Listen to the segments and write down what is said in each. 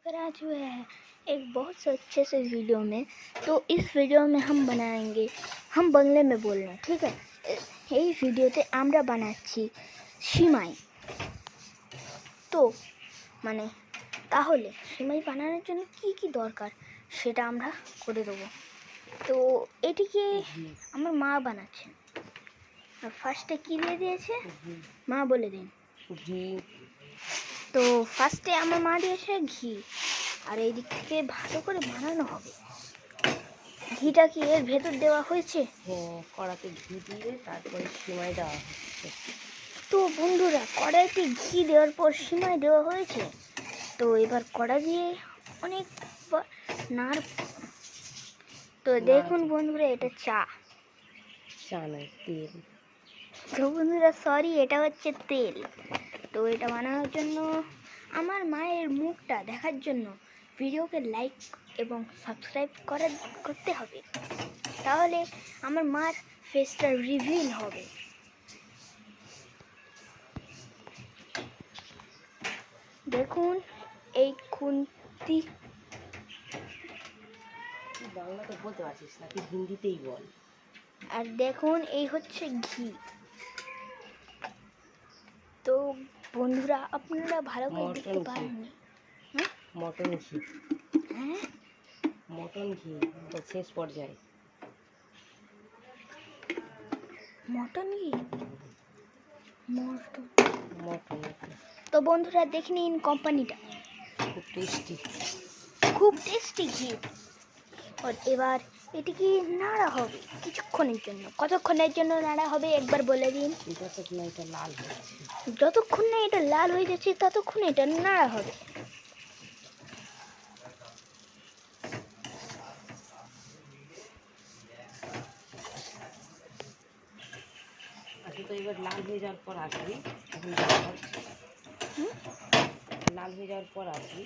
अगर आज हुए हैं एक बहुत से अच्छे से वीडियो में। तो इस वीडियो में हम बनाएंगे, हम बांग्ला में बोल रहे हैं, ठीक है। এই ভিডিওতে আমরা বানাচ্ছি সিমাই। তো মানে তাহলে সিমাই বানানোর জন্য কি কি দরকার সেটা আমরা করে দেবো। তো এটিকে আমার মা বানাচ্ছে। আর ফার্স্টে কী দিয়ে দিয়েছে মা বলে দিন। ঘি। তো ফার্স্টে আমার মা দিয়েছে ঘি, আর এই দিক থেকে ভালো করে বানানো হবে। ঘিটা কি এর ভেতর দেওয়া হয়েছে? হ্যাঁ, কড়াতে ঘি দিয়ে তারপরে সিমাই দেওয়া হচ্ছে। তো বন্ধুরা, কড়াইতে ঘি দেওয়ার পর সিমাই দেওয়া হয়েছে। তো এবার কড়া দিয়ে অনেক নাড়। তো দেখুন বন্ধুরা, এটা চা নয়, তেল। তো বন্ধুরা সরি, এটা হচ্ছে তেল। তো এটা বানানোর জন্য আমার মায়ের মুখটা দেখার জন্য ভিডিওকে লাইক এবং সাবস্ক্রাইব করতে হবে, তাহলে আমার মার ফেসটা রিভিল হবে। দেখুন এই খুন্তি। বাংলাতে বলতে পারছিস না, তুই হিন্দিতেই বল। আর দেখুন এই হচ্ছে ঘি। তো বন্ধুরা, আপনারা ভালো করে দেখতে পারেননি। মটন ঘি। হ্যাঁ, মটন ঘি তো শেষ পর্যায়ে। মটন ঘি, মটন। মটন। তো বন্ধুরা দেখে নিন কোম্পানিটা, খুব টেস্টি, খুব টেস্টি ঘি। আর এবার এটিকে নাড়া হবে কিছুক্ষণের জন্য। কতক্ষণের জন্য নাড়া হবে একবার বলে দিন। যতক্ষণ না এটা লাল হচ্ছে। যতক্ষণ না এটা লাল হয়ে যাচ্ছে ততক্ষণ এটা নাড়া হবে। আচ্ছা, তো এবার লাল হয়ে যাওয়ার পর আসবি। লাল হয়ে যাওয়ার পর আসবি।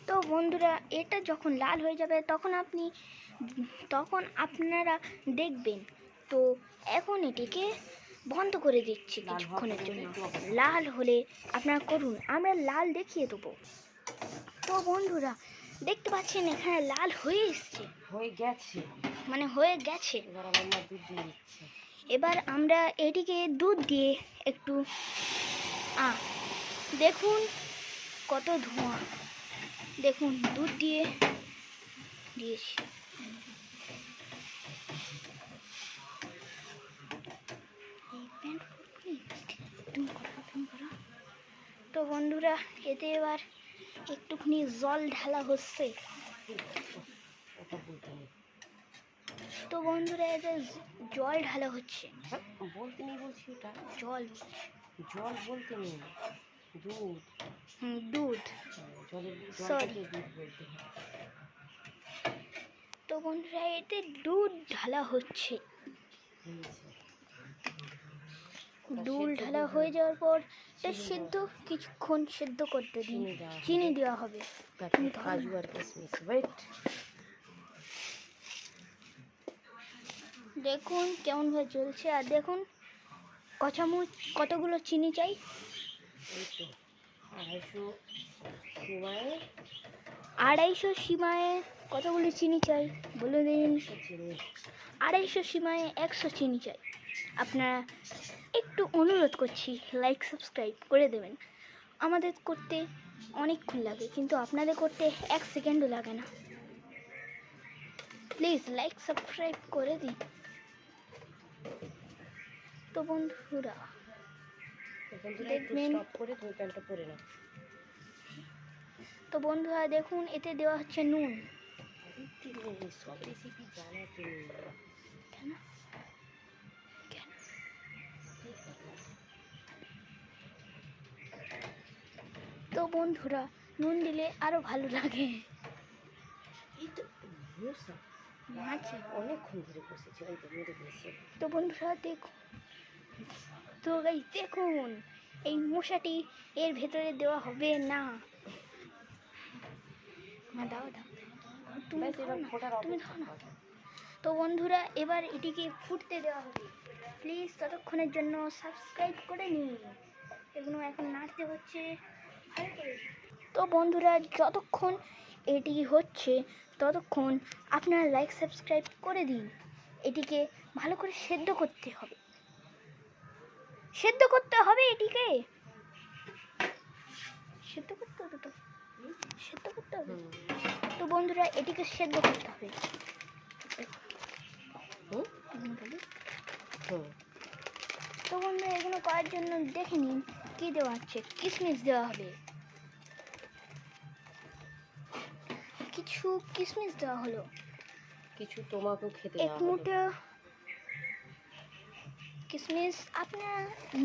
তো বন্ধুরা, এটা যখন লাল হয়ে যাবে তখন আপনারা দেখবেন। তো এখন এটিকে বন্ধ করে দিচ্ছি কিছুক্ষণের জন্য। লাল হলে আপনারা করুন, আমরা লাল দেখিয়ে দেবো। তো বন্ধুরা দেখতে পাচ্ছেন এখানে লাল হয়ে এসছে, হয়ে গেছে, মানে হয়ে গেছে। এবার আমার মা দুধ দিয়ে দিচ্ছে। এবার আমরা এটিকে দুধ দিয়ে একটু দেখুন কত ধোঁয়া। দেখুন দুধ দিয়েছি। তো বন্ধুরা, এতে এবার একটুখানি জল ঢালা হচ্ছে। তো বন্ধুরা, এতে জল ঢালা হচ্ছে। বলতে নেই বলছি, ওটা জল বলতে নেই, দুধ। দুধ, সরি। তো বন্ধুরা, এতে দুধ ঢালা হচ্ছে। দুধ ঢালা হয়ে যাওয়ার পর এটা কিছুক্ষণ সেদ্ধ করতে দিন। চিনি দেওয়া হবে, কাজু আর কিশমিশ। ওয়েট, দেখুন কেমন ভাবে চলছে। আর দেখুন কতগুলো চিনি চাই। 250 সিমায়ে কতগুলো চিনি চাই বলে দিন। 250 সিমায়ে 100 চিনি চাই। আপনারা একটু অনুরোধ করছি, লাইক সাবস্ক্রাইব করে দেবেন। আমাদের করতে অনেকক্ষণ লাগে, কিন্তু আপনাদের করতে 1 সেকেন্ডও লাগে না। প্লিজ লাইক সাবস্ক্রাইব করে দিন। তো বন্ধুরা দেখবেন। তো বন্ধুরা দেখুন, এতে দেওয়া হচ্ছে নুন। সব রেসিপি জানা তুমি কেন? তো বন্ধুরা, নুন দিলে আরো ভালো লাগে। অনেকক্ষণ ধরে বসেছি। তো বন্ধুরা দেখুন এই মশাটি এর ভেতরে দেওয়া হবে না। দাও তুমি দাও না। তো বন্ধুরা, এবার এটিকে ফুটতে দেওয়া হবে। প্লিজ ততক্ষণের জন্য সাবস্ক্রাইব করে নিন। এগুলো এখন নাড়তে হচ্ছে ভালো করে। তো বন্ধুরা, যতক্ষণ এটি হচ্ছে ততক্ষণ আপনারা লাইক সাবস্ক্রাইব করে দিন। এটিকে ভালো করে সেদ্ধ করতে হবে, এটিকে সেদ্ধ করতে হবে তো বন্ধুরা, এটিকে সেদ্ধ করতে হবে। তো বন্ধুরা, এগুলো করার জন্য দেখে নিন কি দেওয়া হচ্ছে। কিশমিশ দেওয়া হবে, কিছু কিশমিশ দেওয়া হলো, কিছু তোমাকেও খেতে এক দেওয়া হলো। মুঠো কিশমিশ আপনারা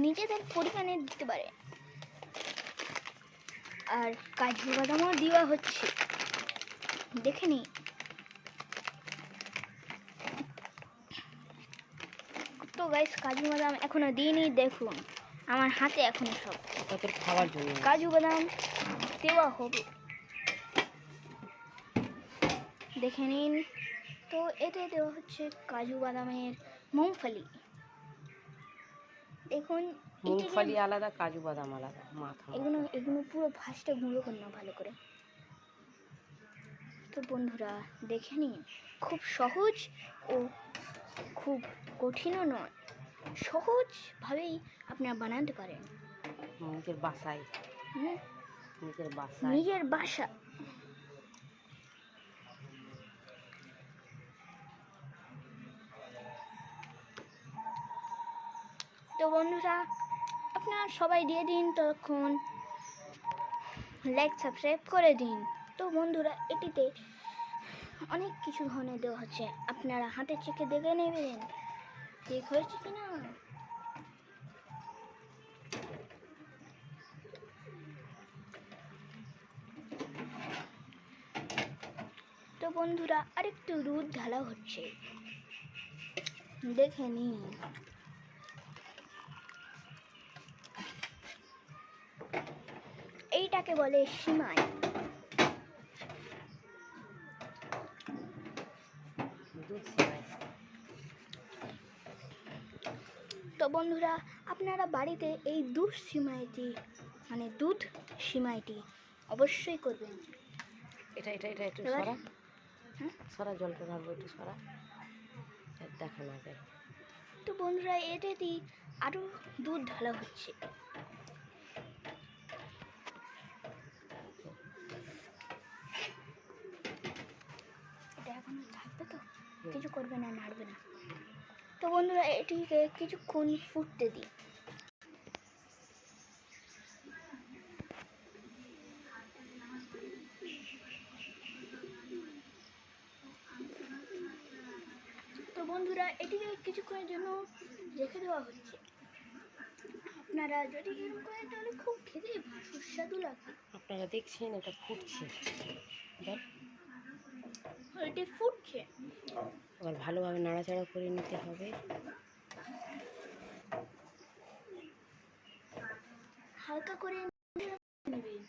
নিজেদের পরিমাণে দিতে পারে। আর কাজু বাদামও দেওয়া হচ্ছে, দেখে নিন। তো গাইস, কাজু বাদাম এখনো দিইনি, দেখুন আমার হাতে এখনো সব তোর খাওয়ার জন্য কাজু বাদাম দেওয়া হবে, দেখে নিন। তো এতে দেওয়া হচ্ছে কাজু বাদামের মুংফলি। দেখুন, মুংফলি আলাদা, কাজু বাদাম আলাদা, মাথা এগুলো পুরো ভাজটা গুঁড়ো করে না ভালো করে। তো বন্ধুরা, দেখে নিন, খুব সহজ ও খুব কঠিনও নয়, সহজভাবেই আপনারা বানাতে পারেন নিজের বাসায়, নিজের বাসা। তো বন্ধুরা, আপনারা সবাই দিয়ে দিন, তখন লাইক সাবস্ক্রাইব করে দিন। তো বন্ধুরা, এটিতে অনেক কিছু ধরনের দেওয়া হচ্ছে, আপনারা হাতে চেখে দেখে নেবেন ঠিক হয়েছে কিনা। তো বন্ধুরা, আরেকটু দুধ ঢালা হচ্ছে, দেখে নিন। এইটাকে বলে সিমাই। তো বন্ধুরা, আপনারা বাড়িতে এই দুধ সিমাইটি অবশ্যই করবেন। এটা একটু সরা, সরা, জলটা ঢালবো, একটু সরা, দেখা না যায়। তো বন্ধুরা, এটাতে আরো দুধ ঢালা হচ্ছে, এটা এখন থাকবে, তো কিছু করবে না, নাড়বে না। তো বন্ধুরা, এটিকে কিছুক্ষণ ফুটতে দিই। তো বন্ধুরা, এটিকে কিছুক্ষণের জন্য রেখে দেওয়া হচ্ছে। আপনারা যদি এরকম করেন তাহলে খুব খেতে সুস্বাদু লাগে। আপনারা দেখছেন এটা ফুটছে, এটি ফুটছে, আবার ভালোভাবে নাড়াচাড়া করে নিতে হবে। হালকা করে নেবেন।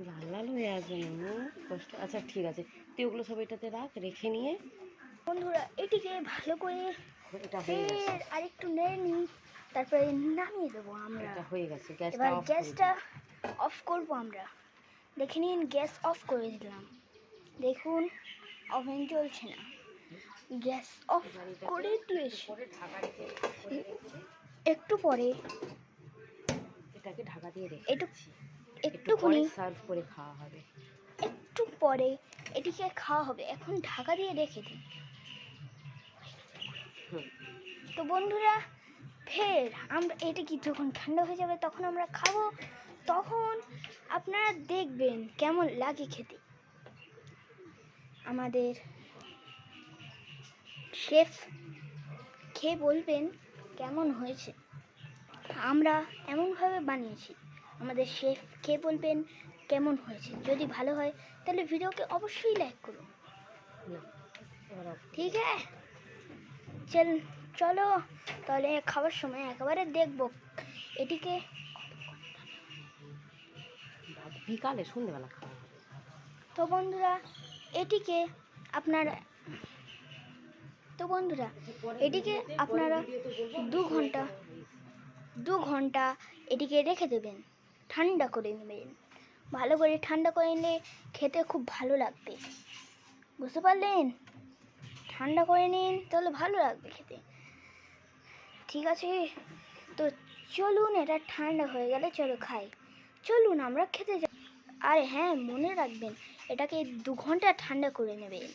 লাল লাল হয়ে আসবে না, কষ্ট। আচ্ছা ঠিক আছে, তুই ওগুলো সব এটাতে রাখ, রেখে নিয়ে বন্ধুরা, এটিকে ভালো করে এটা হয়ে গেছে, আরেকটু নেড়ে নিই, তারপরে নামিয়ে দেবো আমরা। এটা হয়ে গেছে, এবার গ্যাসটা অফ করব আমরা। দেখে নিন, গ্যাস অফ করে দিলাম, দেখুন ওভেন জ্বলছে না, গ্যাস অফ করে দিয়েছি। একটু পরে এটাকে ঢাকা দিয়ে রেখে একটুখানি সার্ভ করে খাওয়া হবে। একটু পরে এটিকে খাওয়া হবে, এখন ঢাকা দিয়ে রেখে দিন। তো বন্ধুরা, ফের আমরা এটি যখন ঠান্ডা হয়ে যাবে তখন আমরা খাবো, তখন আপনারা দেখবেন কেমন লাগে খেতে। আমাদের শেফ খেয়ে বলবেন কেমন হয়েছে, আমরা এমনভাবে বানিয়েছি। আমাদের শেফ খেয়ে বলবেন কেমন হয়েছে, যদি ভালো হয় তাহলে ভিডিওকে অবশ্যই লাইক করুন, ঠিক আছে? চলো তাহলে খাবার সময় একেবারে দেখবো এটিকে। বিকালে সন্ধ্যেবেলা খাওয়া হবে। তো বন্ধুরা, এটিকে আপনারা তো বন্ধুরা এটিকে আপনারা 2 ঘন্টা এটিকে রেখে দেবেন, ঠান্ডা করে নেবেন। ভালো করে ঠান্ডা করে নিলে খেতে খুব ভালো লাগবে, বুঝতে পারলেন? ঠান্ডা করে নিন, তাহলে ভালো লাগবে খেতে। ঠিক আছে, তো চলুন, এটা ঠান্ডা হয়ে গেলে চলো খাই। চলুন আমরা খেতে যাই। আর হ্যাঁ, মনে রাখবেন এটাকে 2 ঘন্টা ঠান্ডা করে নেবেন।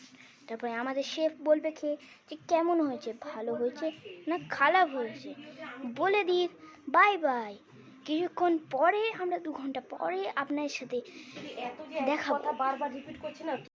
তারপরে আমাদের শেফ বলবে খেয়ে যে কেমন হয়েছে, ভালো হয়েছে না খারাপ হয়েছে। বলে দিই বাই বাই। কিছুক্ষণ পরে আমরা 2 ঘন্টা পরে আপনার সাথে এত যে এক দেখাবো। কথা বারবার রিপিট করছি না।